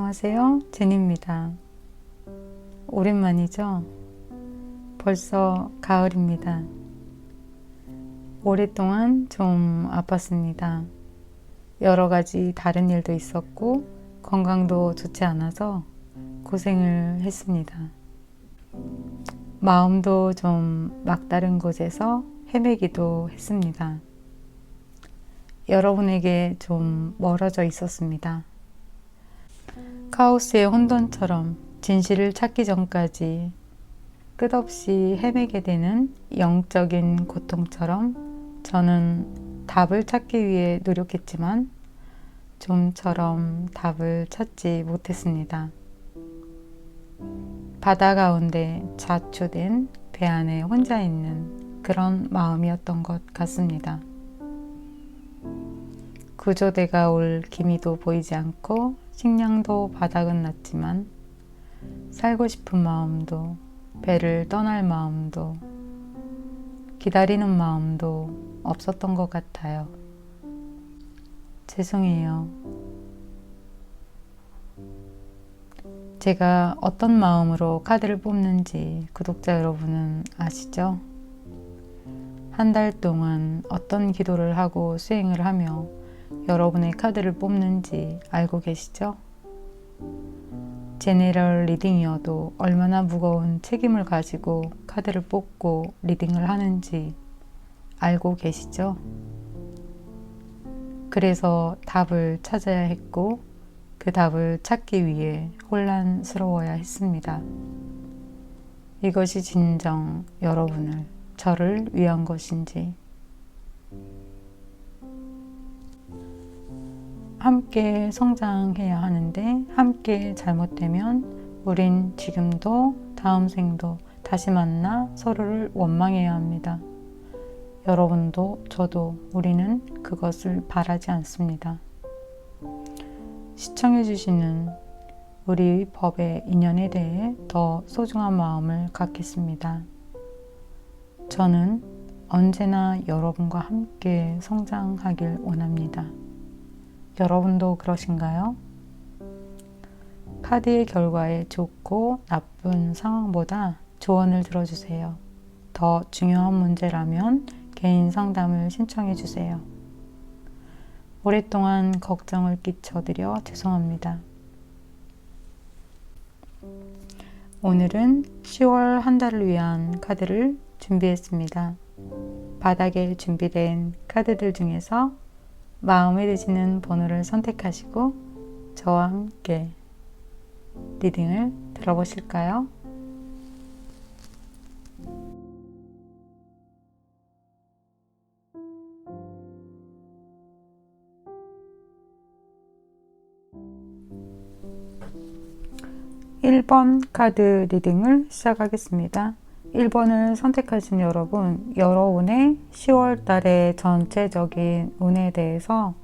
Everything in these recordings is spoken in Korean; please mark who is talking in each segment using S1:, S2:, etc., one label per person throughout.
S1: 안녕하세요, 제니입니다. 오랜만이죠? 벌써 가을입니다. 오랫동안 좀 아팠습니다. 여러 가지 다른 일도 있었고 건강도 좋지 않아서 고생을 했습니다. 마음도 좀 막다른 곳에서 헤매기도 했습니다. 여러분에게 좀 멀어져 있었습니다. 카오스의 혼돈처럼 진실을 찾기 전까지 끝없이 헤매게 되는 영적인 고통처럼 저는 답을 찾기 위해 노력했지만 좀처럼 답을 찾지 못했습니다. 바다 가운데 자초된 배 안에 혼자 있는 그런 마음이었던 것 같습니다. 구조대가 올 기미도 보이지 않고 식량도 바닥은 났지만 살고 싶은 마음도 배를 떠날 마음도 기다리는 마음도 없었던 것 같아요. 죄송해요. 제가 어떤 마음으로 카드를 뽑는지 구독자 여러분은 아시죠? 한 달 동안 어떤 기도를 하고 수행을 하며 여러분의 카드를 뽑는지 알고 계시죠? 제네럴 리딩이어도 얼마나 무거운 책임을 가지고 카드를 뽑고 리딩을 하는지 알고 계시죠? 그래서 답을 찾아야 했고 그 답을 찾기 위해 혼란스러워야 했습니다. 이것이 진정 여러분을, 저를 위한 것인지 함께 성장해야 하는데 함께 잘못되면 우린 지금도 다음 생도 다시 만나 서로를 원망해야 합니다. 여러분도 저도 우리는 그것을 바라지 않습니다. 시청해주시는 우리 법의 인연에 대해 더 소중한 마음을 갖겠습니다. 저는 언제나 여러분과 함께 성장하길 원합니다. 여러분도 그러신가요? 카드의 결과에 좋고 나쁜 상황보다 조언을 들어주세요. 더 중요한 문제라면 개인 상담을 신청해 주세요. 오랫동안 걱정을 끼쳐드려 죄송합니다. 오늘은 10월 한 달을 위한 카드를 준비했습니다. 바닥에 준비된 카드들 중에서 마음에 드시는 번호를 선택하시고 저와 함께 리딩을 들어보실까요? (1번) 카드 리딩을 시작하겠습니다. 1번을 선택하신 여러분, 여러분의 10월 달의 전체적인 운에 대해서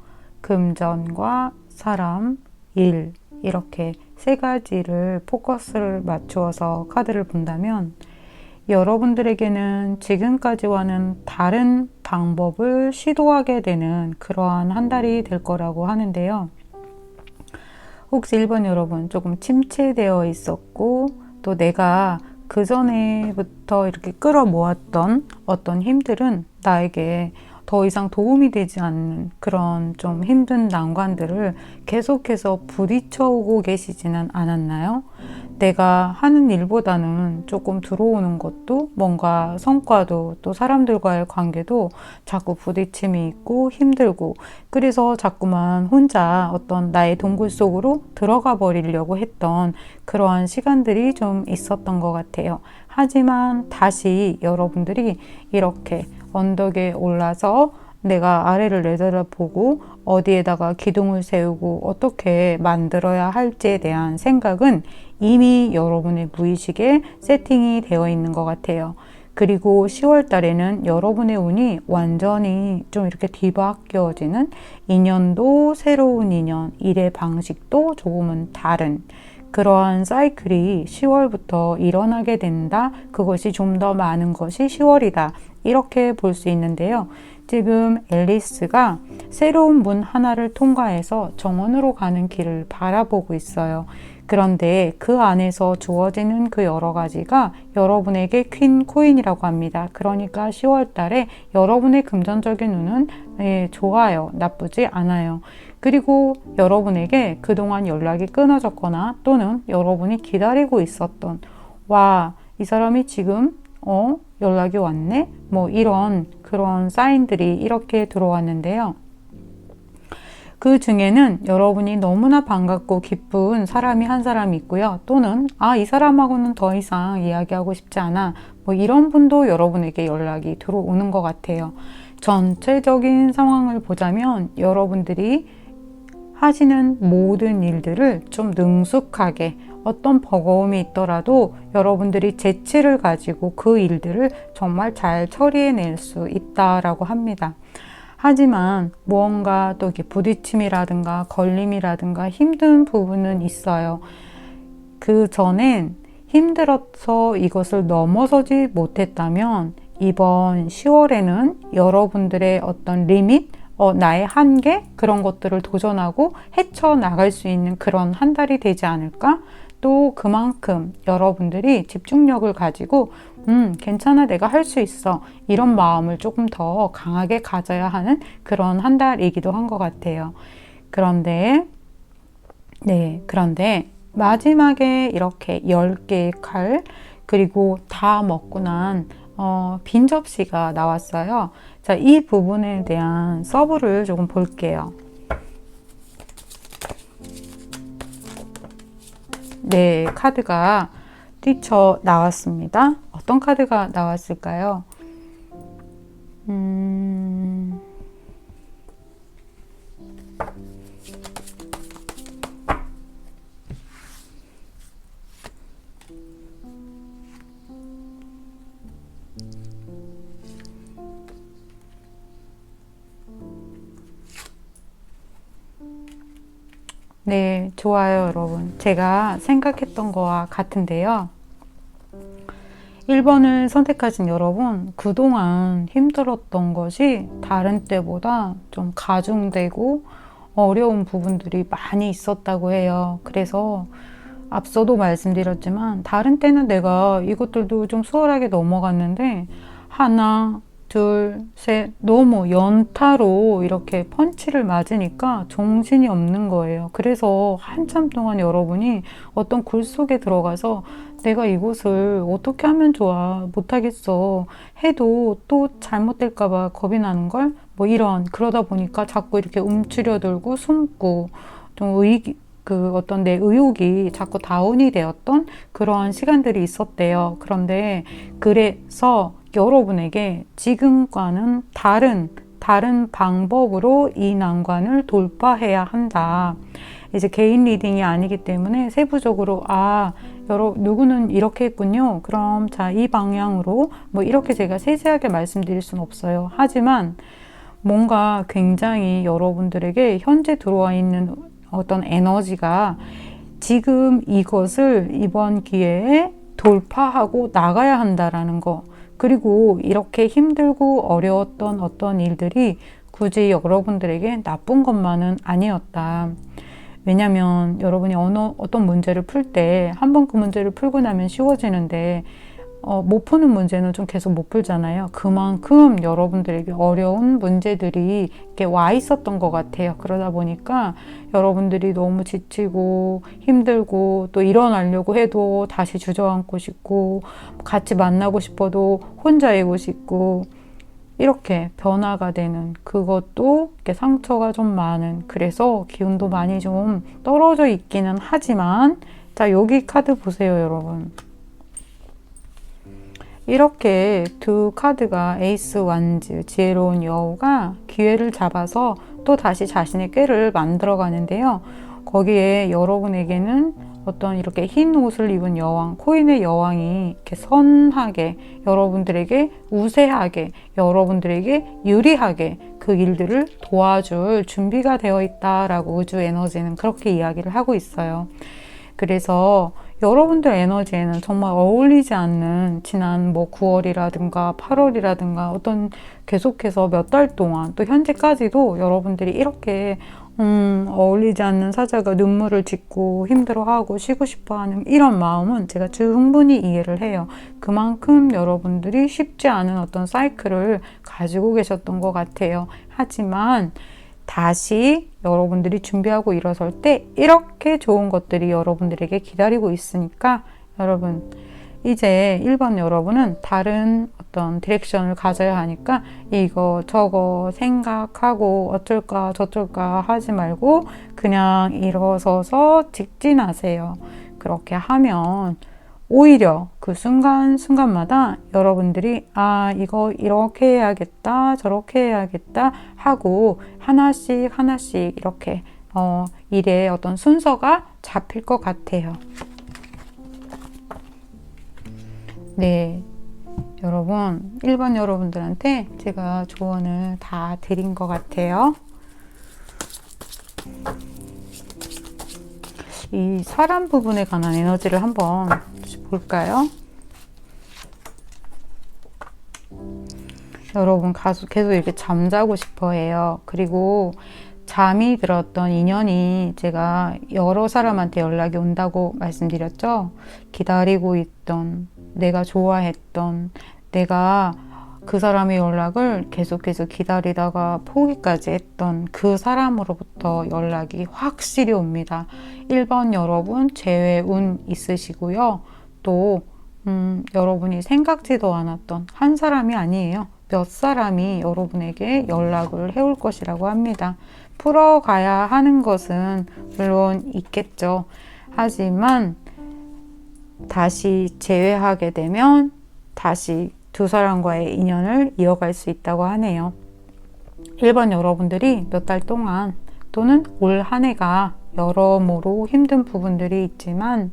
S1: 금전과 사람, 일 이렇게 세 가지를 포커스를 맞추어서 카드를 본다면 여러분들에게는 지금까지와는 다른 방법을 시도하게 되는 그러한 한 달이 될 거라고 하는데요. 혹시 1번 여러분 조금 침체되어 있었고 또 내가 그 전에부터 이렇게 끌어모았던 어떤 힘들은 나에게 더 이상 도움이 되지 않는 그런 좀 힘든 난관들을 계속해서 부딪혀오고 계시지는 않았나요? 내가 하는 일보다는 조금 들어오는 것도 뭔가 성과도 또 사람들과의 관계도 자꾸 부딪힘이 있고 힘들고 그래서 자꾸만 혼자 어떤 나의 동굴 속으로 들어가 버리려고 했던 그러한 시간들이 좀 있었던 것 같아요. 하지만 다시 여러분들이 이렇게 언덕에 올라서 내가 아래를 내려다보고 어디에다가 기둥을 세우고 어떻게 만들어야 할지에 대한 생각은 이미 여러분의 무의식에 세팅이 되어 있는 것 같아요. 그리고 10월 달에는 여러분의 운이 완전히 좀 이렇게 뒤바뀌어지는 인연도 새로운 인연, 일의 방식도 조금은 다른 그러한 사이클이 10월부터 일어나게 된다. 그것이 좀 더 많은 것이 10월이다. 이렇게 볼 수 있는데요. 지금 앨리스가 새로운 문 하나를 통과해서 정원으로 가는 길을 바라보고 있어요. 그런데 그 안에서 주어지는 그 여러 가지가 여러분에게 퀸 코인이라고 합니다. 그러니까 10월 달에 여러분의 금전적인 운은 좋아요. 나쁘지 않아요. 그리고 여러분에게 그동안 연락이 끊어졌거나 또는 여러분이 기다리고 있었던 와, 이 사람이 지금 연락이 왔네? 뭐 이런 그런 사인들이 이렇게 들어왔는데요. 그 중에는 여러분이 너무나 반갑고 기쁜 사람이 한 사람이 있고요. 또는 이 사람하고는 더 이상 이야기하고 싶지 않아. 뭐 이런 분도 여러분에게 연락이 들어오는 것 같아요. 전체적인 상황을 보자면 여러분들이 하시는 모든 일들을 좀 능숙하게 어떤 버거움이 있더라도 여러분들이 재치를 가지고 그 일들을 정말 잘 처리해낼 수 있다라고 합니다. 하지만 무언가 또 이렇게 부딪힘이라든가 걸림이라든가 힘든 부분은 있어요. 그 전엔 힘들어서 이것을 넘어서지 못했다면 이번 10월에는 여러분들의 어떤 리밋, 나의 한계 그런 것들을 도전하고 헤쳐나갈 수 있는 그런 한 달이 되지 않을까? 또 그만큼 여러분들이 집중력을 가지고 괜찮아, 내가 할 수 있어, 이런 마음을 조금 더 강하게 가져야 하는 그런 한 달이기도 한 것 같아요. 그런데 마지막에 이렇게 10개의 칼 그리고 다 먹고 난 빈 접시가 나왔어요. 자, 이 부분에 대한 서브를 조금 볼게요. 네, 카드가 뛰쳐 나왔습니다. 어떤 카드가 나왔을까요? 네, 좋아요, 여러분. 제가 생각했던 거와 같은데요. 1번을 선택하신 여러분, 그동안 힘들었던 것이 다른 때보다 좀 가중되고 어려운 부분들이 많이 있었다고 해요. 그래서 앞서도 말씀드렸지만 다른 때는 내가 이것들도 좀 수월하게 넘어갔는데 하나, 둘, 셋 너무 연타로 이렇게 펀치를 맞으니까 정신이 없는 거예요. 그래서 한참 동안 여러분이 어떤 굴 속에 들어가서 내가 이곳을 어떻게 하면 좋아, 못하겠어, 해도 또 잘못될까봐 겁이 나는 걸, 뭐 이런, 그러다 보니까 자꾸 이렇게 움츠려들고 숨고 좀 어떤 내 의욕이 자꾸 다운이 되었던 그런 시간들이 있었대요. 그런데 그래서 여러분에게 지금과는 다른 방법으로 이 난관을 돌파해야 한다. 이제 개인 리딩이 아니기 때문에 세부적으로 누구는 이렇게 했군요. 그럼 자, 이 방향으로 뭐 이렇게 제가 세세하게 말씀드릴 수는 없어요. 하지만 뭔가 굉장히 여러분들에게 현재 들어와 있는 어떤 에너지가 지금 이것을 이번 기회에 돌파하고 나가야 한다라는 거, 그리고 이렇게 힘들고 어려웠던 어떤 일들이 굳이 여러분들에게 나쁜 것만은 아니었다. 왜냐면 여러분이 어떤 문제를 풀 때 한 번 그 문제를 풀고 나면 쉬워지는데 못 푸는 문제는 좀 계속 못 풀잖아요. 그만큼 여러분들에게 어려운 문제들이 이렇게 와 있었던 것 같아요. 그러다 보니까 여러분들이 너무 지치고 힘들고 또 일어나려고 해도 다시 주저앉고 싶고 같이 만나고 싶어도 혼자이고 싶고 이렇게 변화가 되는, 그것도 이렇게 상처가 좀 많은, 그래서 기운도 많이 좀 떨어져 있기는 하지만, 자, 여기 카드 보세요, 여러분. 이렇게 두 카드가 에이스 완즈, 지혜로운 여우가 기회를 잡아서 또 다시 자신의 꾀를 만들어 가는데요. 거기에 여러분에게는 어떤 이렇게 흰 옷을 입은 여왕, 코인의 여왕이 이렇게 선하게, 여러분들에게 우세하게, 여러분들에게 유리하게 그 일들을 도와줄 준비가 되어 있다라고 우주 에너지는 그렇게 이야기를 하고 있어요. 그래서 여러분들 에너지에는 정말 어울리지 않는 지난 뭐 9월이라든가 8월이라든가 어떤 계속해서 몇 달 동안 또 현재까지도 여러분들이 이렇게 어울리지 않는 사자가 눈물을 짓고 힘들어하고 쉬고 싶어하는 이런 마음은 제가 충분히 이해를 해요. 그만큼 여러분들이 쉽지 않은 어떤 사이클을 가지고 계셨던 것 같아요. 하지만 다시 여러분들이 준비하고 일어설 때 이렇게 좋은 것들이 여러분들에게 기다리고 있으니까 여러분 이제 1번 여러분은 다른 어떤 디렉션을 가져야 하니까 이거 저거 생각하고 어쩔까 저쩔까 하지 말고 그냥 일어서서 직진하세요. 그렇게 하면 오히려 그 순간순간마다 여러분들이 이거 이렇게 해야겠다 저렇게 해야겠다 하고 하나씩 이렇게 일의 어떤 순서가 잡힐 것 같아요. 네, 여러분 1번 여러분들한테 제가 조언을 다 드린 것 같아요. 이 사람 부분에 관한 에너지를 한번 볼까요? 여러분 계속 이렇게 잠자고 싶어 해요. 그리고 잠이 들었던 인연이 제가 여러 사람한테 연락이 온다고 말씀드렸죠. 기다리고 있던, 내가 좋아했던, 내가 그 사람의 연락을 계속해서 기다리다가 포기까지 했던 그 사람으로부터 연락이 확실히 옵니다. 1번 여러분 재회 운 있으시고요. 또 여러분이 생각지도 않았던 한 사람이 아니에요. 몇 사람이 여러분에게 연락을 해올 것이라고 합니다. 풀어가야 하는 것은 물론 있겠죠. 하지만 다시 재회하게 되면 다시 두 사람과의 인연을 이어갈 수 있다고 하네요. 1번 여러분들이 몇 달 동안 또는 올 한 해가 여러모로 힘든 부분들이 있지만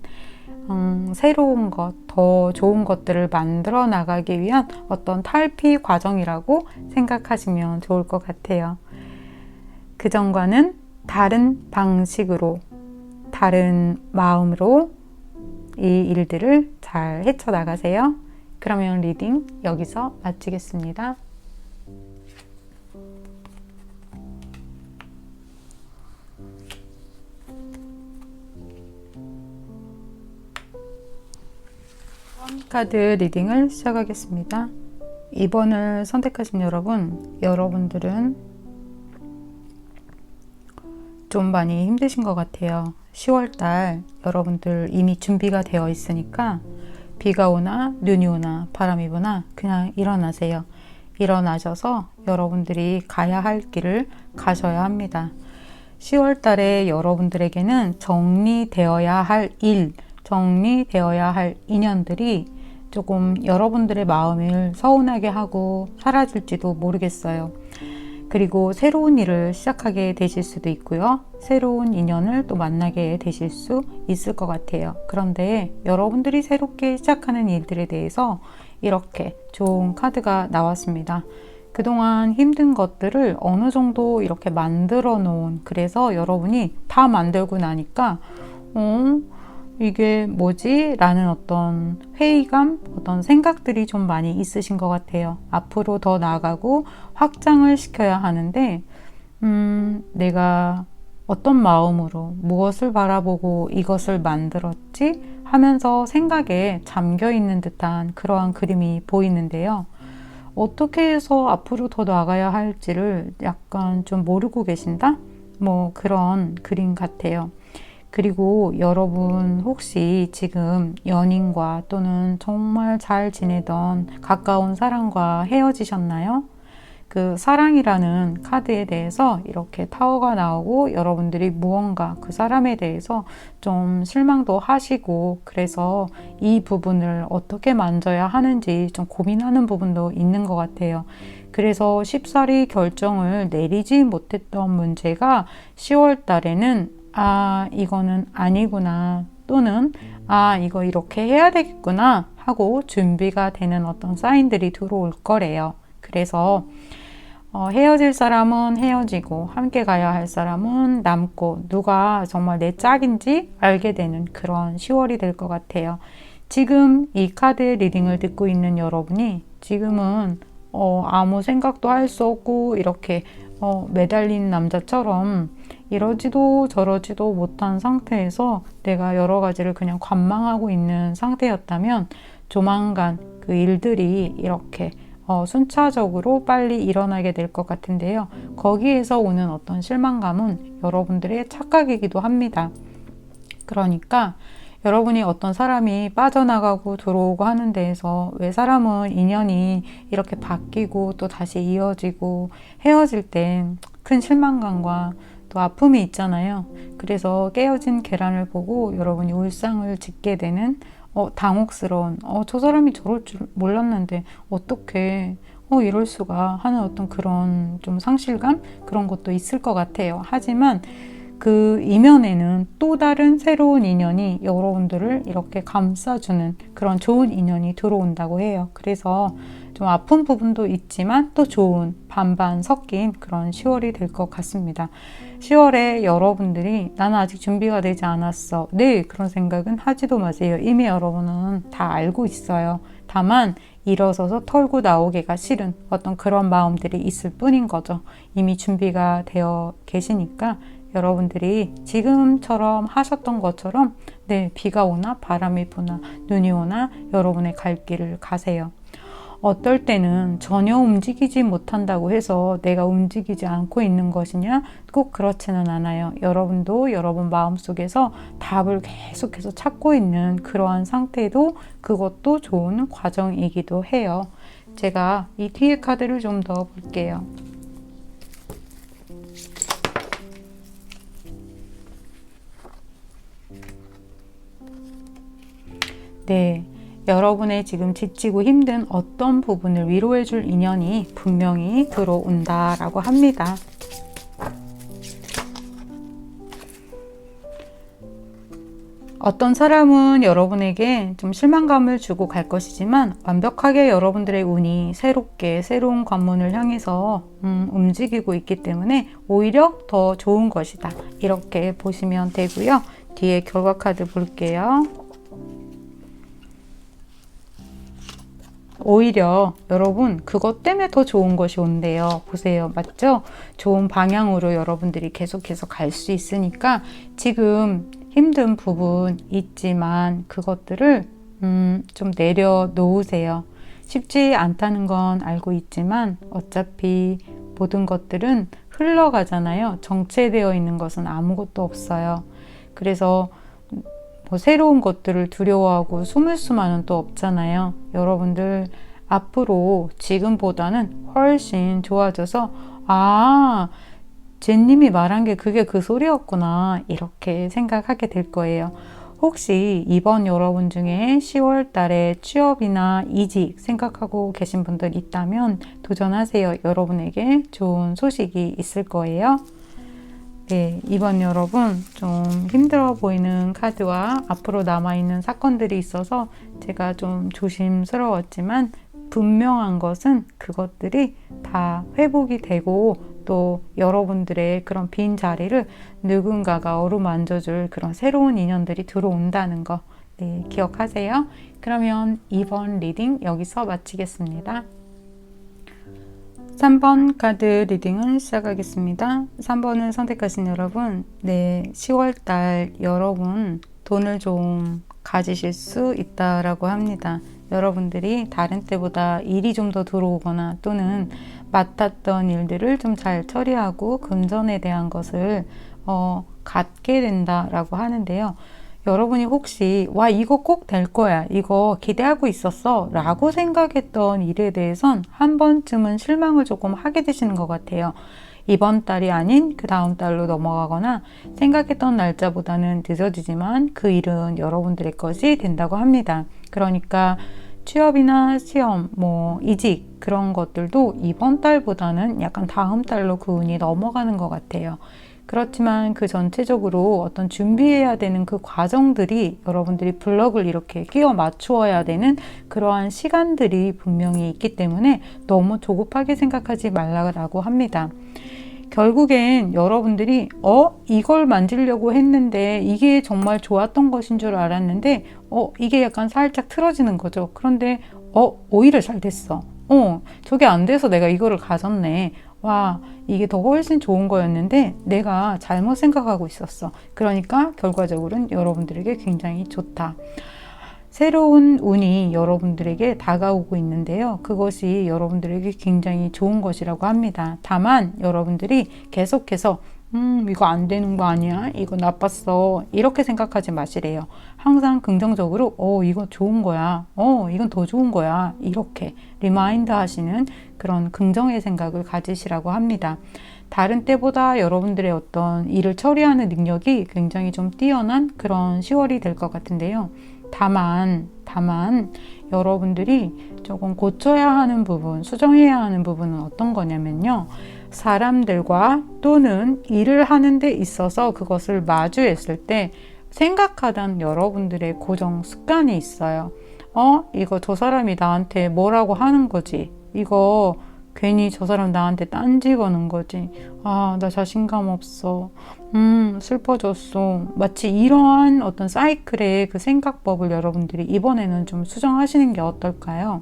S1: 새로운 것, 더 좋은 것들을 만들어 나가기 위한 어떤 탈피 과정이라고 생각하시면 좋을 것 같아요. 그전과는 다른 방식으로, 다른 마음으로 이 일들을 잘 헤쳐나가세요. 그러면 리딩 여기서 마치겠습니다. 카드 리딩을 시작하겠습니다. 2번을 선택하신 여러분들은 좀 많이 힘드신 것 같아요. 10월달 여러분들 이미 준비가 되어 있으니까 비가 오나 눈이 오나 바람이 부나 그냥 일어나세요. 일어나셔서 여러분들이 가야 할 길을 가셔야 합니다. 10월 달에 여러분들에게는 정리되어야 할 일, 정리되어야 할 인연들이 조금 여러분들의 마음을 서운하게 하고 사라질지도 모르겠어요. 그리고 새로운 일을 시작하게 되실 수도 있고요. 새로운 인연을 또 만나게 되실 수 있을 것 같아요. 그런데 여러분들이 새롭게 시작하는 일들에 대해서 이렇게 좋은 카드가 나왔습니다. 그동안 힘든 것들을 어느 정도 이렇게 만들어 놓은, 그래서 여러분이 다 만들고 나니까 이게 뭐지? 라는 어떤 회의감, 어떤 생각들이 좀 많이 있으신 것 같아요. 앞으로 더 나아가고 확장을 시켜야 하는데 내가 어떤 마음으로 무엇을 바라보고 이것을 만들었지? 하면서 생각에 잠겨 있는 듯한 그러한 그림이 보이는데요. 어떻게 해서 앞으로 더 나아가야 할지를 약간 좀 모르고 계신다? 뭐 그런 그림 같아요. 그리고 여러분 혹시 지금 연인과 또는 정말 잘 지내던 가까운 사람과 헤어지셨나요? 그 사랑이라는 카드에 대해서 이렇게 타워가 나오고 여러분들이 무언가 그 사람에 대해서 좀 실망도 하시고 그래서 이 부분을 어떻게 만져야 하는지 좀 고민하는 부분도 있는 것 같아요. 그래서 쉽사리 결정을 내리지 못했던 문제가 10월 달에는 이거는 아니구나 또는 이거 이렇게 해야 되겠구나 하고 준비가 되는 어떤 사인들이 들어올 거래요. 그래서 헤어질 사람은 헤어지고 함께 가야 할 사람은 남고 누가 정말 내 짝인지 알게 되는 그런 10월이 될 것 같아요. 지금 이 카드 리딩을 듣고 있는 여러분이 지금은 아무 생각도 할 수 없고 이렇게 매달린 남자처럼 이러지도 저러지도 못한 상태에서 내가 여러 가지를 그냥 관망하고 있는 상태였다면 조만간 그 일들이 이렇게 순차적으로 빨리 일어나게 될 것 같은데요. 거기에서 오는 어떤 실망감은 여러분들의 착각이기도 합니다. 그러니까 여러분이 어떤 사람이 빠져나가고 들어오고 하는 데에서 왜 사람은 인연이 이렇게 바뀌고 또 다시 이어지고 헤어질 땐 큰 실망감과 또 아픔이 있잖아요. 그래서 깨어진 계란을 보고 여러분이 울상을 짓게 되는 당혹스러운 저 사람이 저럴 줄 몰랐는데 어떻게 이럴 수가 하는 어떤 그런 좀 상실감 그런 것도 있을 것 같아요. 하지만 그 이면에는 또 다른 새로운 인연이 여러분들을 이렇게 감싸주는 그런 좋은 인연이 들어온다고 해요. 그래서 좀 아픈 부분도 있지만 또 좋은 반반 섞인 그런 10월이 될 것 같습니다. 10월에 여러분들이 나는 아직 준비가 되지 않았어. 네, 그런 생각은 하지도 마세요. 이미 여러분은 다 알고 있어요. 다만 일어서서 털고 나오기가 싫은 어떤 그런 마음들이 있을 뿐인 거죠. 이미 준비가 되어 계시니까 여러분들이 지금처럼 하셨던 것처럼 네, 비가 오나 바람이 부나 눈이 오나 여러분의 갈 길을 가세요. 어떨 때는 전혀 움직이지 못한다고 해서 내가 움직이지 않고 있는 것이냐? 꼭 그렇지는 않아요. 여러분도 여러분 마음속에서 답을 계속해서 찾고 있는 그러한 상태도 그것도 좋은 과정이기도 해요. 제가 이 뒤에 카드를 좀 더 볼게요. 네, 여러분의 지금 지치고 힘든 어떤 부분을 위로해줄 인연이 분명히 들어온다라고 합니다. 어떤 사람은 여러분에게 좀 실망감을 주고 갈 것이지만 완벽하게 여러분들의 운이 새롭게 새로운 관문을 향해서 움직이고 있기 때문에 오히려 더 좋은 것이다. 이렇게 보시면 되고요. 뒤에 결과 카드 볼게요. 오히려 여러분 그것 때문에 더 좋은 것이 온대요. 보세요. 맞죠? 좋은 방향으로 여러분들이 계속해서 갈 수 있으니까 지금 힘든 부분 있지만 그것들을 좀 내려놓으세요. 쉽지 않다는 건 알고 있지만 어차피 모든 것들은 흘러가잖아요. 정체되어 있는 것은 아무것도 없어요. 그래서 새로운 것들을 두려워하고 숨을 수만은 또 없잖아요. 여러분들 앞으로 지금보다는 훨씬 좋아져서 제님이 말한 게 그게 그 소리였구나 이렇게 생각하게 될 거예요. 혹시 이번 여러분 중에 10월 달에 취업이나 이직 생각하고 계신 분들 있다면 도전하세요. 여러분에게 좋은 소식이 있을 거예요. 네, 이번 여러분 좀 힘들어 보이는 카드와 앞으로 남아있는 사건들이 있어서 제가 좀 조심스러웠지만 분명한 것은 그것들이 다 회복이 되고 또 여러분들의 그런 빈 자리를 누군가가 어루만져줄 그런 새로운 인연들이 들어온다는 거 네, 기억하세요. 그러면 이번 리딩 여기서 마치겠습니다. 3번 카드 리딩을 시작하겠습니다. 3번을 선택하신 여러분, 네, 10월달 여러분 돈을 좀 가지실 수 있다라고 합니다. 여러분들이 다른 때보다 일이 좀 더 들어오거나 또는 맡았던 일들을 좀 잘 처리하고 금전에 대한 것을 갖게 된다라고 하는데요. 여러분이 혹시 이거 꼭 될 거야, 이거 기대하고 있었어 라고 생각했던 일에 대해선 한 번쯤은 실망을 조금 하게 되시는 것 같아요. 이번 달이 아닌 그 다음 달로 넘어가거나 생각했던 날짜보다는 늦어지지만 그 일은 여러분들의 것이 된다고 합니다. 그러니까 취업이나 시험, 이직 그런 것들도 이번 달보다는 약간 다음 달로 그 운이 넘어가는 것 같아요. 그렇지만 그 전체적으로 어떤 준비해야 되는 그 과정들이 여러분들이 블럭을 이렇게 끼워 맞추어야 되는 그러한 시간들이 분명히 있기 때문에 너무 조급하게 생각하지 말라고 합니다. 결국엔 여러분들이 이걸 만들려고 했는데 이게 정말 좋았던 것인 줄 알았는데 이게 약간 살짝 틀어지는 거죠. 그런데 오히려 잘 됐어. 저게 안 돼서 내가 이거를 가졌네. 와, 이게 더 훨씬 좋은 거였는데 내가 잘못 생각하고 있었어. 그러니까 결과적으로는 여러분들에게 굉장히 좋다. 새로운 운이 여러분들에게 다가오고 있는데요. 그것이 여러분들에게 굉장히 좋은 것이라고 합니다. 다만 여러분들이 계속해서 이거 안 되는 거 아니야? 이거 나빴어. 이렇게 생각하지 마시래요. 항상 긍정적으로 이거 좋은 거야. 이건 더 좋은 거야. 이렇게 리마인드 하시는 그런 긍정의 생각을 가지시라고 합니다. 다른 때보다 여러분들의 어떤 일을 처리하는 능력이 굉장히 좀 뛰어난 그런 10월이 될 것 같은데요. 다만 여러분들이 조금 고쳐야 하는 부분, 수정해야 하는 부분은 어떤 거냐면요. 사람들과 또는 일을 하는 데 있어서 그것을 마주했을 때 생각하던 여러분들의 고정 습관이 있어요. 이거 저 사람이 나한테 뭐라고 하는 거지? 이거 괜히 저 사람 나한테 딴지 거는 거지. 나 자신감 없어. 슬퍼졌어. 마치 이러한 어떤 사이클의 그 생각법을 여러분들이 이번에는 좀 수정하시는 게 어떨까요?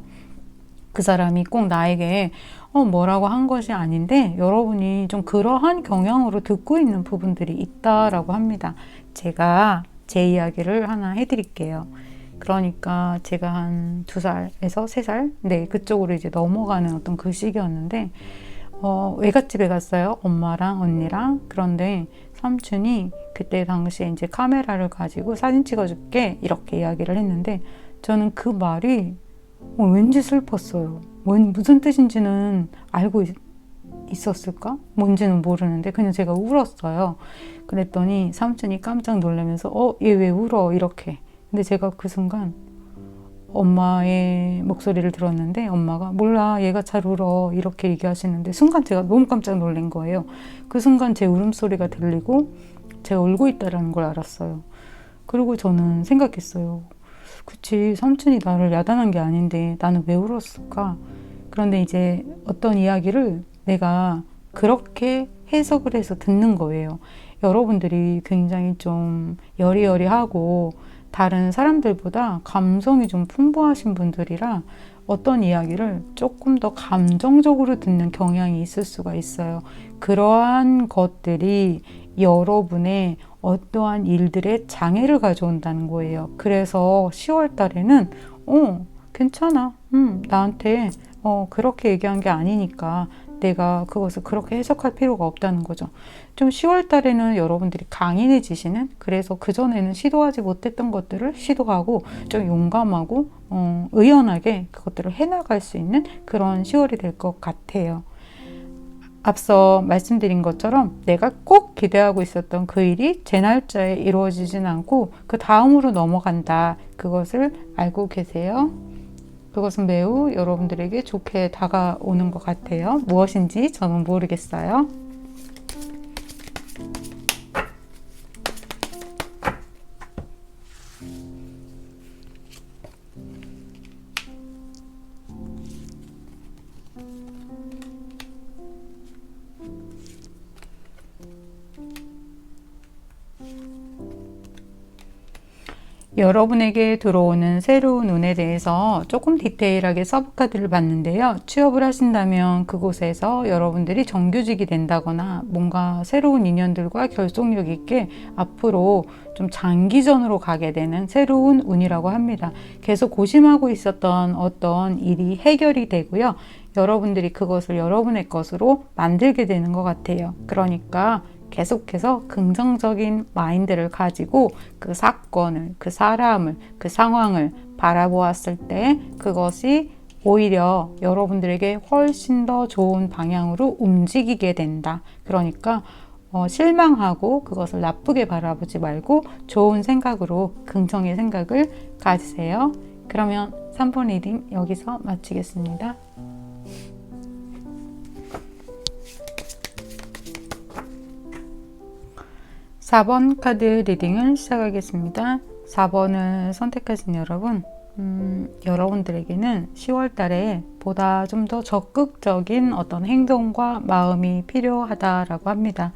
S1: 그 사람이 꼭 나에게 뭐라고 한 것이 아닌데 여러분이 좀 그러한 경향으로 듣고 있는 부분들이 있다라고 합니다. 제가 제 이야기를 하나 해드릴게요. 그러니까 제가 한 2살에서 3살? 네, 그쪽으로 이제 넘어가는 어떤 그 시기였는데, 외갓집에 갔어요. 엄마랑 언니랑. 그런데 삼촌이 그때 당시에 이제 카메라를 가지고 사진 찍어줄게. 이렇게 이야기를 했는데, 저는 그 말이 왠지 슬펐어요. 무슨 뜻인지는 알고 있었을까? 뭔지는 모르는데, 그냥 제가 울었어요. 그랬더니 삼촌이 깜짝 놀라면서, 얘 왜 울어? 이렇게. 근데 제가 그 순간 엄마의 목소리를 들었는데 엄마가 몰라 얘가 잘 울어 이렇게 얘기하시는데 순간 제가 너무 깜짝 놀란 거예요. 그 순간 제 울음소리가 들리고 제가 울고 있다는 걸 알았어요. 그리고 저는 생각했어요. 그치, 삼촌이 나를 야단한 게 아닌데 나는 왜 울었을까? 그런데 이제 어떤 이야기를 내가 그렇게 해석을 해서 듣는 거예요. 여러분들이 굉장히 좀 여리여리하고 다른 사람들보다 감성이 좀 풍부하신 분들이라 어떤 이야기를 조금 더 감정적으로 듣는 경향이 있을 수가 있어요. 그러한 것들이 여러분의 어떠한 일들에 장애를 가져온다는 거예요. 그래서 10월 달에는 괜찮아. 나한테 그렇게 얘기한 게 아니니까 내가 그것을 그렇게 해석할 필요가 없다는 거죠. 좀 10월 달에는 여러분들이 강인해지시는, 그래서 그전에는 시도하지 못했던 것들을 시도하고 좀 용감하고 의연하게 그것들을 해나갈 수 있는 그런 10월이 될 것 같아요. 앞서 말씀드린 것처럼 내가 꼭 기대하고 있었던 그 일이 제 날짜에 이루어지진 않고 그 다음으로 넘어간다. 그것을 알고 계세요? 그것은 매우 여러분들에게 좋게 다가오는 것 같아요. 무엇인지 저는 모르겠어요. 여러분에게 들어오는 새로운 운에 대해서 조금 디테일하게 서브카드를 봤는데요. 취업을 하신다면 그곳에서 여러분들이 정규직이 된다거나 뭔가 새로운 인연들과 결속력 있게 앞으로 좀 장기전으로 가게 되는 새로운 운이라고 합니다. 계속 고심하고 있었던 어떤 일이 해결이 되고요. 여러분들이 그것을 여러분의 것으로 만들게 되는 것 같아요. 그러니까 계속해서 긍정적인 마인드를 가지고 그 사건을, 그 사람을, 그 상황을 바라보았을 때 그것이 오히려 여러분들에게 훨씬 더 좋은 방향으로 움직이게 된다. 그러니까 실망하고 그것을 나쁘게 바라보지 말고 좋은 생각으로 긍정의 생각을 가지세요. 그러면 3번 리딩 여기서 마치겠습니다. 4번 카드 리딩을 시작하겠습니다. 4번을 선택하신 여러분, 여러분들에게는 10월 달에 보다 좀 더 적극적인 어떤 행동과 마음이 필요하다라고 합니다.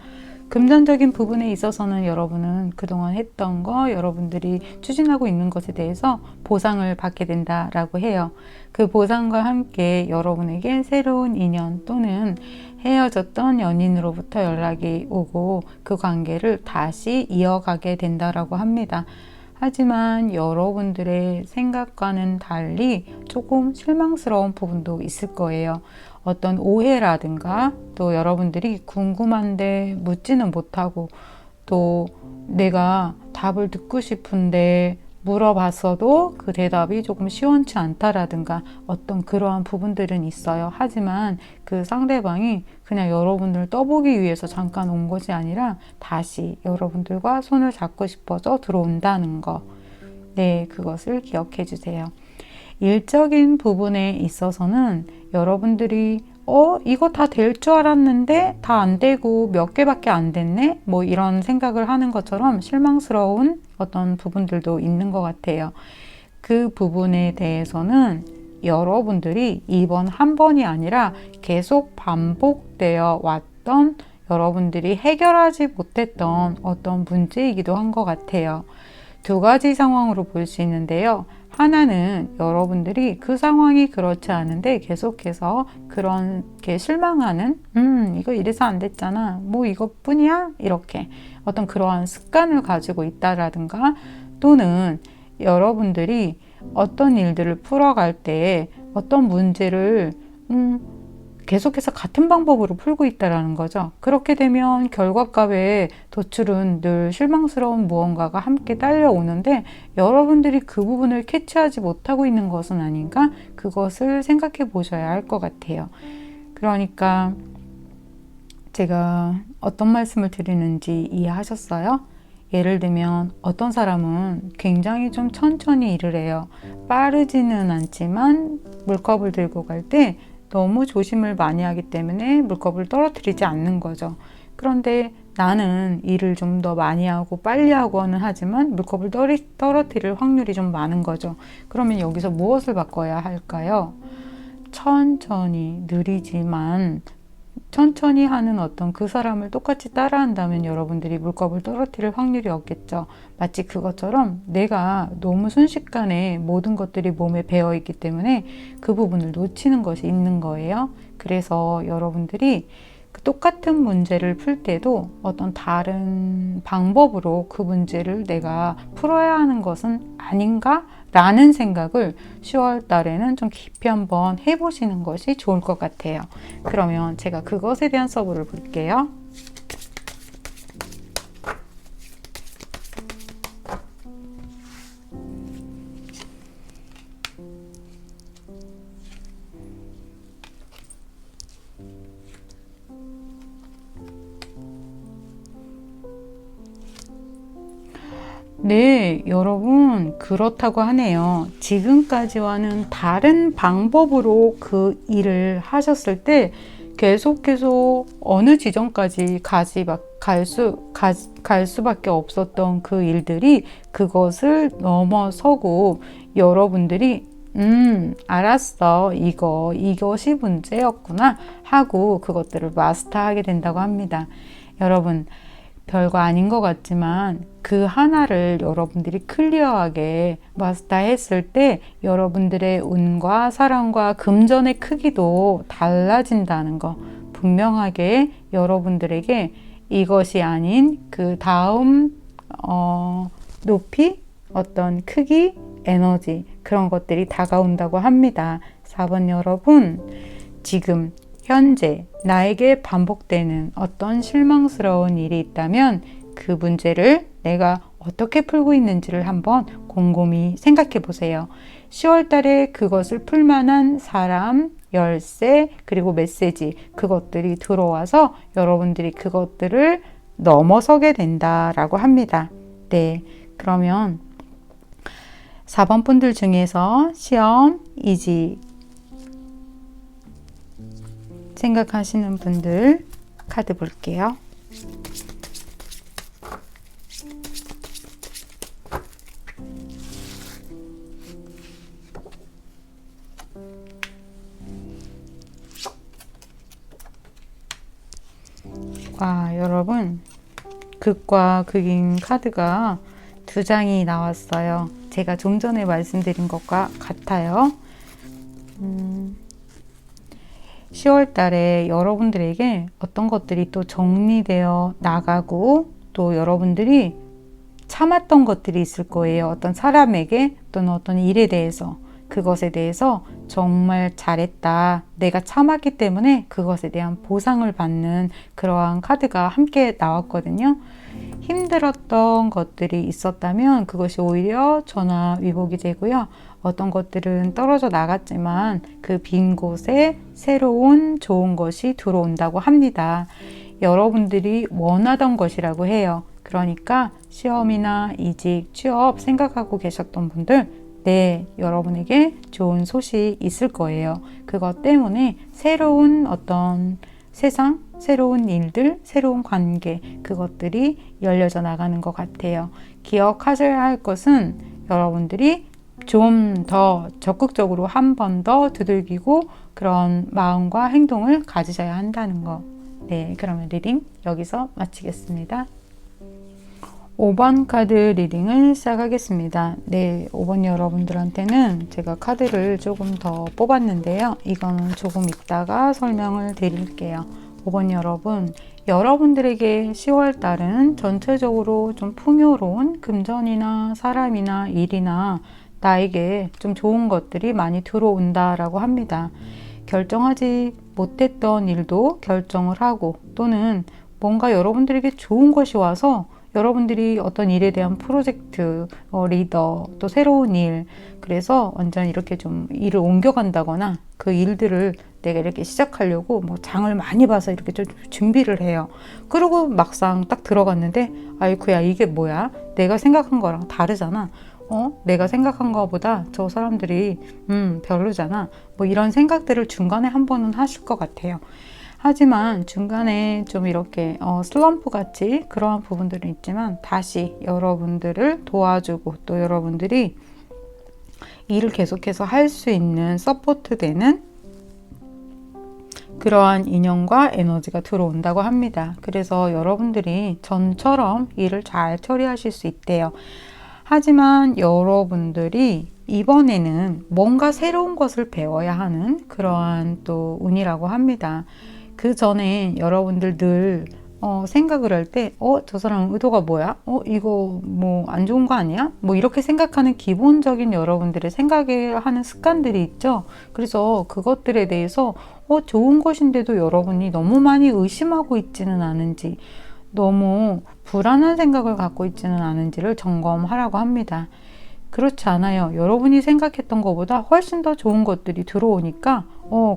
S1: 금전적인 부분에 있어서는 여러분은 그동안 했던 거, 여러분들이 추진하고 있는 것에 대해서 보상을 받게 된다라고 해요. 그 보상과 함께 여러분에게 새로운 인연 또는 헤어졌던 연인으로부터 연락이 오고 그 관계를 다시 이어가게 된다라고 합니다. 하지만 여러분들의 생각과는 달리 조금 실망스러운 부분도 있을 거예요. 어떤 오해라든가 또 여러분들이 궁금한데 묻지는 못하고 또 내가 답을 듣고 싶은데 물어봤어도 그 대답이 조금 시원치 않다라든가 어떤 그러한 부분들은 있어요. 하지만 그 상대방이 그냥 여러분들 떠보기 위해서 잠깐 온 것이 아니라 다시 여러분들과 손을 잡고 싶어서 들어온다는 거. 네, 그것을 기억해 주세요. 일적인 부분에 있어서는 여러분들이 이거 다 될 줄 알았는데 다 안 되고 몇 개밖에 안 됐네? 뭐 이런 생각을 하는 것처럼 실망스러운 어떤 부분들도 있는 것 같아요. 그 부분에 대해서는 여러분들이 이번 한 번이 아니라 계속 반복되어 왔던 여러분들이 해결하지 못했던 어떤 문제이기도 한 것 같아요. 두 가지 상황으로 볼 수 있는데요. 하나는 여러분들이 그 상황이 그렇지 않은데 계속해서 그렇게 실망하는 이거 이래서 안 됐잖아 뭐 이것뿐이야 이렇게 어떤 그러한 습관을 가지고 있다라든가 또는 여러분들이 어떤 일들을 풀어갈 때 어떤 문제를 계속해서 같은 방법으로 풀고 있다라는 거죠. 그렇게 되면 결과값에 도출은 늘 실망스러운 무언가가 함께 딸려오는데 여러분들이 그 부분을 캐치하지 못하고 있는 것은 아닌가? 그것을 생각해 보셔야 할 것 같아요. 그러니까 제가 어떤 말씀을 드리는지 이해하셨어요? 예를 들면 어떤 사람은 굉장히 좀 천천히 일을 해요. 빠르지는 않지만 물컵을 들고 갈 때 너무 조심을 많이 하기 때문에 물컵을 떨어뜨리지 않는 거죠. 그런데 나는 일을 좀 더 많이 하고 빨리 하고는 하지만 물컵을 떨어뜨릴 확률이 좀 많은 거죠. 그러면 여기서 무엇을 바꿔야 할까요? 천천히 느리지만 천천히 하는 어떤 그 사람을 똑같이 따라한다면 여러분들이 물컵을 떨어뜨릴 확률이 없겠죠. 마치 그것처럼 내가 너무 순식간에 모든 것들이 몸에 배어 있기 때문에 그 부분을 놓치는 것이 있는 거예요. 그래서 여러분들이 그 똑같은 문제를 풀 때도 어떤 다른 방법으로 그 문제를 내가 풀어야 하는 것은 아닌가? 라는 생각을 10월 달에는 좀 깊이 한번 해보시는 것이 좋을 것 같아요. 그러면 제가 그것에 대한 서브를 볼게요. 네, 여러분, 그렇다고 하네요. 지금까지와는 다른 방법으로 그 일을 하셨을 때 계속 어느 지점까지 갈 수밖에 없었던 그 일들이 그것을 넘어서고 여러분들이 알았어. 이것이 문제였구나 하고 그것들을 마스터하게 된다고 합니다. 여러분, 별거 아닌 것 같지만 그 하나를 여러분들이 클리어하게 마스터했을 때 여러분들의 운과 사랑과 금전의 크기도 달라진다는 거 분명하게 여러분들에게 이것이 아닌 그 다음 높이 어떤 크기, 에너지 그런 것들이 다가온다고 합니다. 4번 여러분, 지금 현재 나에게 반복되는 어떤 실망스러운 일이 있다면 그 문제를 내가 어떻게 풀고 있는지를 한번 곰곰이 생각해 보세요. 10월 달에 그것을 풀만한 사람, 열쇠, 그리고 메시지 그것들이 들어와서 여러분들이 그것들을 넘어서게 된다라고 합니다. 네, 그러면 4번 분들 중에서 시험, 이직 생각하시는 분들 카드 볼게요. 와, 여러분, 극과 극인 카드가 두 장이 나왔어요. 제가 좀 전에 말씀드린 것과 같아요. 10월 달에 여러분들에게 어떤 것들이 또 정리되어 나가고, 또 여러분들이 참았던 것들이 있을 거예요. 어떤 사람에게 또는 어떤 일에 대해서, 그것에 대해서 정말 잘했다, 내가 참았기 때문에 그것에 대한 보상을 받는 그러한 카드가 함께 나왔거든요. 힘들었던 것들이 있었다면 그것이 오히려 전화위복이 되고요. 어떤 것들은 떨어져 나갔지만 그 빈 곳에 새로운 좋은 것이 들어온다고 합니다. 여러분들이 원하던 것이라고 해요. 그러니까 시험이나 이직, 취업 생각하고 계셨던 분들, 네, 여러분에게 좋은 소식이 있을 거예요. 그것 때문에 새로운 어떤 세상, 새로운 일들, 새로운 관계, 그것들이 열려져 나가는 것 같아요. 기억하셔야 할 것은 여러분들이 좀 더 적극적으로 한 번 더 두들기고 그런 마음과 행동을 가지셔야 한다는 거. 네, 그러면 리딩 여기서 마치겠습니다. 5번 카드 리딩을 시작하겠습니다. 네, 5번 여러분들한테는 제가 카드를 조금 더 뽑았는데요. 이거는 조금 이따가 설명을 드릴게요. 5번 여러분, 여러분들에게 10월 달은 전체적으로 좀 풍요로운 금전이나 사람이나 일이나 나에게 좀 좋은 것들이 많이 들어온다라고 합니다. 결정하지 못했던 일도 결정을 하고, 또는 뭔가 여러분들에게 좋은 것이 와서 여러분들이 어떤 일에 대한 프로젝트, 리더, 또 새로운 일, 그래서 완전 이렇게 좀 일을 옮겨간다거나 그 일들을 내가 이렇게 시작하려고 뭐 장을 많이 봐서 이렇게 좀 준비를 해요. 그리고 막상 딱 들어갔는데, 아이쿠야, 이게 뭐야? 내가 생각한 거랑 다르잖아. 내가 생각한 거보다 저 사람들이 별로잖아. 뭐 이런 생각들을 중간에 한 번은 하실 것 같아요. 하지만 중간에 좀 이렇게 슬럼프 같이 그러한 부분들은 있지만 다시 여러분들을 도와주고, 또 여러분들이 일을 계속해서 할 수 있는 서포트 되는 그러한 인연과 에너지가 들어온다고 합니다. 그래서 여러분들이 전처럼 일을 잘 처리하실 수 있대요. 하지만 여러분들이 이번에는 뭔가 새로운 것을 배워야 하는 그러한 또 운이라고 합니다. 그 전에 여러분들 늘 생각을 할 때, 저 사람 의도가 뭐야? 이거 뭐 안 좋은 거 아니야? 뭐 이렇게 생각하는 기본적인 여러분들의 생각에 하는 습관들이 있죠. 그래서 그것들에 대해서 좋은 것인데도 여러분이 너무 많이 의심하고 있지는 않은지, 너무 불안한 생각을 갖고 있지는 않은지를 점검하라고 합니다. 그렇지 않아요. 여러분이 생각했던 것보다 훨씬 더 좋은 것들이 들어오니까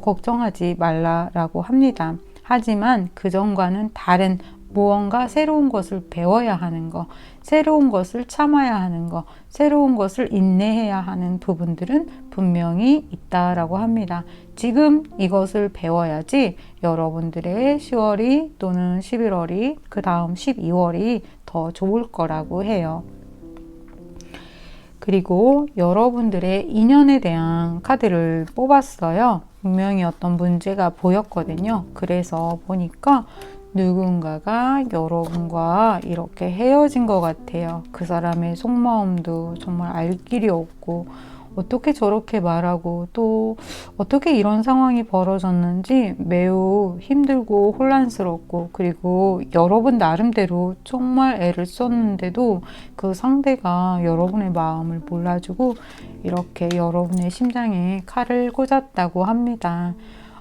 S1: 걱정하지 말라라고 합니다. 하지만 그전과는 다른 무언가 새로운 것을 배워야 하는 거, 새로운 것을 참아야 하는 거, 새로운 것을 인내해야 하는 부분들은 분명히 있다라고 합니다. 지금 이것을 배워야지 여러분들의 10월이 또는 11월이, 그 다음 12월이 더 좋을 거라고 해요. 그리고 여러분들의 인연에 대한 카드를 뽑았어요. 분명히 어떤 문제가 보였거든요. 그래서 보니까 누군가가 여러분과 이렇게 헤어진 것 같아요. 그 사람의 속마음도 정말 알 길이 없고, 어떻게 저렇게 말하고 또 어떻게 이런 상황이 벌어졌는지 매우 힘들고 혼란스럽고, 그리고 여러분 나름대로 정말 애를 썼는데도 그 상대가 여러분의 마음을 몰라주고 이렇게 여러분의 심장에 칼을 꽂았다고 합니다.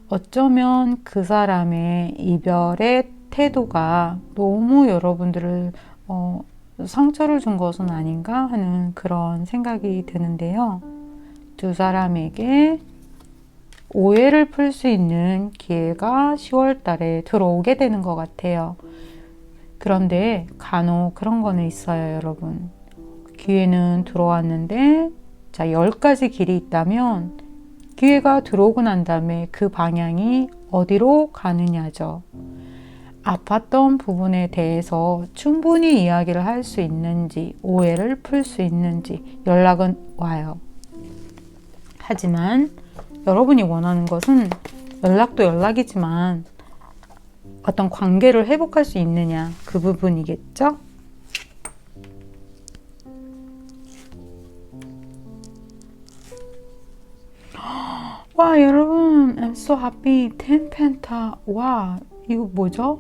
S1: 어쩌면 그 사람의 이별의 태도가 너무 여러분들을 상처를 준 것은 아닌가 하는 그런 생각이 드는데요. 두 사람에게 오해를 풀 수 있는 기회가 10월 달에 들어오게 되는 것 같아요. 그런데 간혹 그런 거는 있어요, 여러분. 기회는 들어왔는데, 자, 10가지 길이 있다면 기회가 들어오고 난 다음에 그 방향이 어디로 가느냐죠. 아팠던 부분에 대해서 충분히 이야기를 할 수 있는지, 오해를 풀 수 있는지 연락은 와요. 하지만 여러분이 원하는 것은 연락도 연락이지만 어떤 관계를 회복할 수 있느냐, 그 부분이겠죠? 와, 여러분, I'm so happy. 10 펜타. 와, 이거 뭐죠?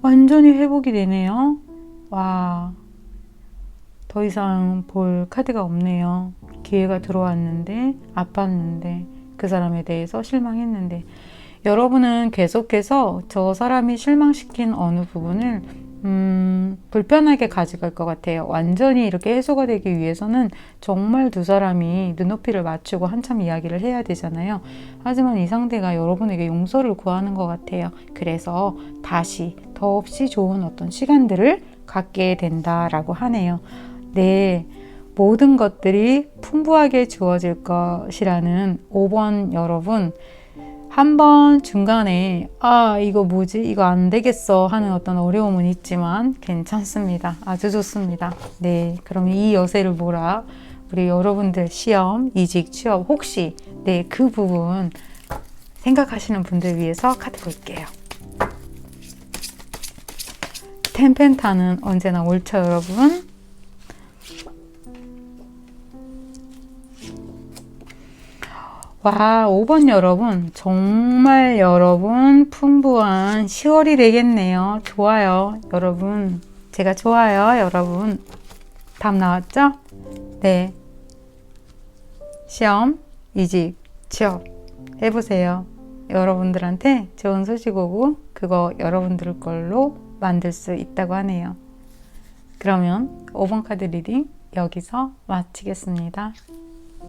S1: 완전히 회복이 되네요. 와, 더 이상 볼 카드가 없네요. 기회가 들어왔는데, 아팠는데, 그 사람에 대해서 실망했는데, 여러분은 계속해서 저 사람이 실망시킨 어느 부분을 불편하게 가져갈 것 같아요. 완전히 이렇게 해소가 되기 위해서는 정말 두 사람이 눈높이를 맞추고 한참 이야기를 해야 되잖아요. 하지만 이 상대가 여러분에게 용서를 구하는 것 같아요. 그래서 다시 더없이 좋은 어떤 시간들을 갖게 된다라고 하네요. 네, 모든 것들이 풍부하게 주어질 것이라는 5번 여러분, 한번 중간에 이거 뭐지? 이거 안 되겠어 하는 어떤 어려움은 있지만 괜찮습니다. 아주 좋습니다. 네, 그럼 이 여세를 몰아 우리 여러분들 시험, 이직, 취업 혹시 그 부분 생각하시는 분들 위해서 카드 볼게요. 템펜타는 언제나 옳죠, 여러분? 와, 5번 여러분, 정말 여러분 풍부한 10월이 되겠네요. 좋아요, 여러분. 제가 좋아요, 여러분. 답 나왔죠? 네. 시험, 이직, 취업 해보세요. 여러분들한테 좋은 소식 오고 그거 여러분들 걸로 만들 수 있다고 하네요. 그러면 5번 카드 리딩 여기서 마치겠습니다.